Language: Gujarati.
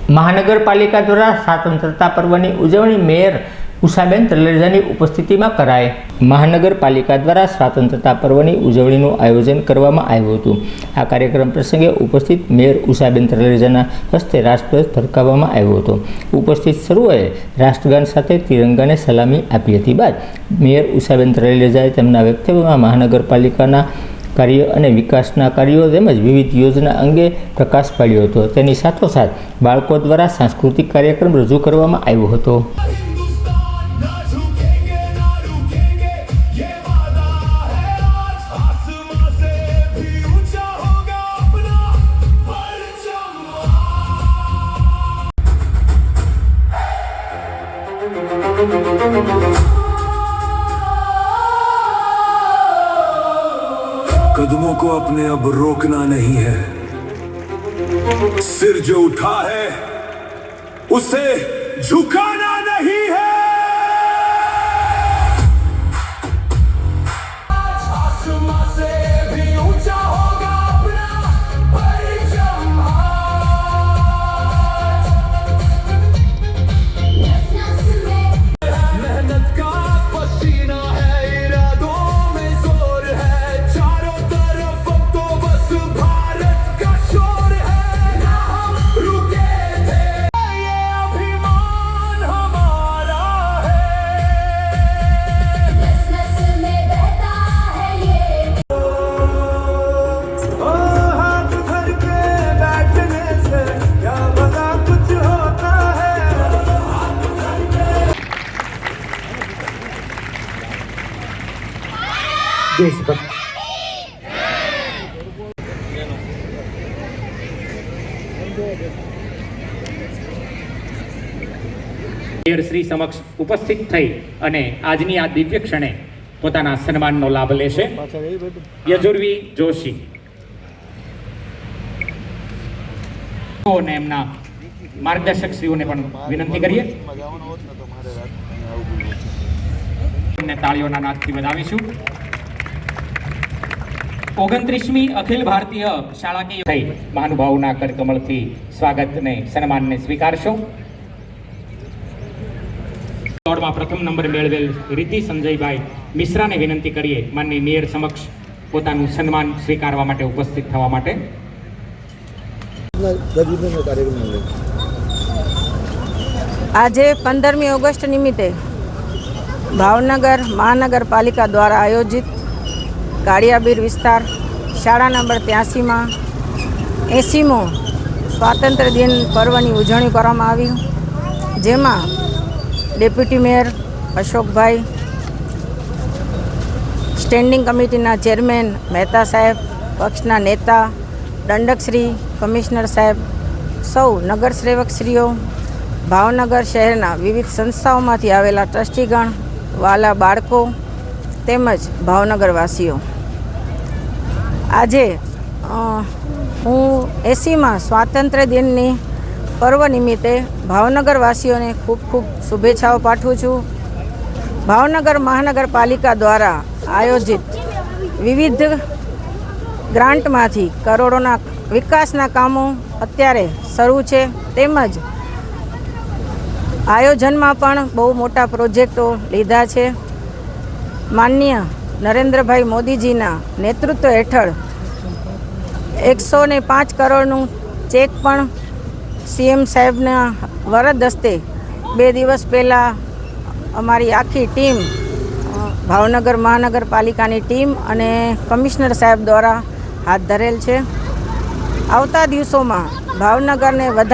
મહાનગરપાલિકા દ્વારા સ્વતંત્રતા પર્વની ઉજવણી મેયર ઉષાબેન તલરેજાની ઉપસ્થિતિમાં કરાઈ। મહાનગરપાલિકા દ્વારા સ્વતંત્રતા પર્વની ઉજવણીનું આયોજન કરવામાં આવ્યું હતું। આ કાર્યક્રમ પ્રસંગે ઉપસ્થિત મેયર ઉષાબેન તલરેજાના હસ્તે રાષ્ટ્રધ્વજ ફરકાવવામાં આવ્યો હતો। ઉપસ્થિત સર્વોએ રાષ્ટ્રગાન સાથે તિરંગાને સલામી આપી હતી। બાદ મેયર ઉષાબેન તલરેજાએ તેમના વક્તવ્યમાં મહાનગરપાલિકાના કાર્ય અને વિકાસના કાર્યો તેમજ વિવિધ યોજના અંગે પ્રકાશ પાડ્યો હતો। તેની સાથોસાથ બાળકો દ્વારા સાંસ્કૃતિક કાર્યક્રમ રજૂ કરવામાં આવ્યો હતો। कदमों को अपने अब रोकना नहीं है, सिर जो उठा है उसे झुकाना नहीं है। आसमां से भी ऊंचा होगा अपना परचम, मेहनत का पसीना है, इरादों में जोर है, चारों तरफ अब तो बस भारत का शोर है। ना हम रुके थे, ये अभिमान हमारा है, नस नस में बहता है ये। ओ हाथ धर के बैठने से क्या भला कुछ होता है। देशभक्त મેયર શ્રી સમક્ષ ઉપસ્થિત થઈ અને આજની આ દિવ્ય ક્ષણે પોતાના સન્માનનો લાભ લેશે યજુર્વી જોશી અને એમના માર્ગદર્શક શ્રીઓને પણ વિનંતી કરીએ અને તાળીઓના નાદથી વધાવીશું। 29મી અખિલ ભારતીય શાળાકીય થઈ મહાનુભાવોના કરકમળથી સ્વાગતને સન્માનને સ્વીકારશો। દોડમાં પ્રથમ નંબર મેળવેલ રીતિ સંજયભાઈ મિશ્રાને વિનંતી કરીએ માનની મેયર સમક્ષ પોતાનું સન્માન સ્વીકારવા માટે ઉપસ્થિત થવા માટે। આજે 15મી ઓગસ્ટ નિમિત્તે ભાવનગર મહાનગરપાલિકા દ્વારા આયોજિત કાળિયાબીર વિસ્તાર શાળા નંબર 83માં 80મો સ્વાતંત્ર્ય દિન પર્વની ઉજવણી કરવામાં આવી, જેમાં ડેપ્યુટી મેયર અશોકભાઈ, સ્ટેન્ડિંગ કમિટીના ચેરમેન મહેતા સાહેબ, પક્ષના નેતા, દંડકશ્રી, કમિશનર સાહેબ, સૌ નગરસેવકશ્રીઓ, ભાવનગર શહેરના વિવિધ સંસ્થાઓમાંથી આવેલા ટ્રસ્ટીગણ, વાલા બાળકો તેમજ ભાવનગરવાસીઓ, આજે હું 80મા સ્વાતંત્ર્ય દિનની પર્વ નિમિત્તે ભાવનગરવાસીઓને ખૂબ ખૂબ શુભેચ્છાઓ પાઠવું છું। ભાવનગર મહાનગરપાલિકા દ્વારા આયોજિત વિવિધ ગ્રાન્ટમાંથી કરોડોના વિકાસના કામો અત્યારે શરૂ છે, તેમજ આયોજનમાં પણ બહુ મોટા પ્રોજેક્ટો લીધા છે। માનનીય નરેન્દ્રભાઈ મોદીજીના નેતૃત્વ હેઠળ 105 કરોડનું ચેક પણ સીએમ સાહેબના વરદ હસ્તે 2 દિવસ પહેલાં અમારી આખી ટીમ, ભાવનગર મહાનગરપાલિકાની ટીમ અને કમિશનર સાહેબ દ્વારા હાથ ધરેલ છે। આવતા દિવસોમાં ભાવનગરને વધારે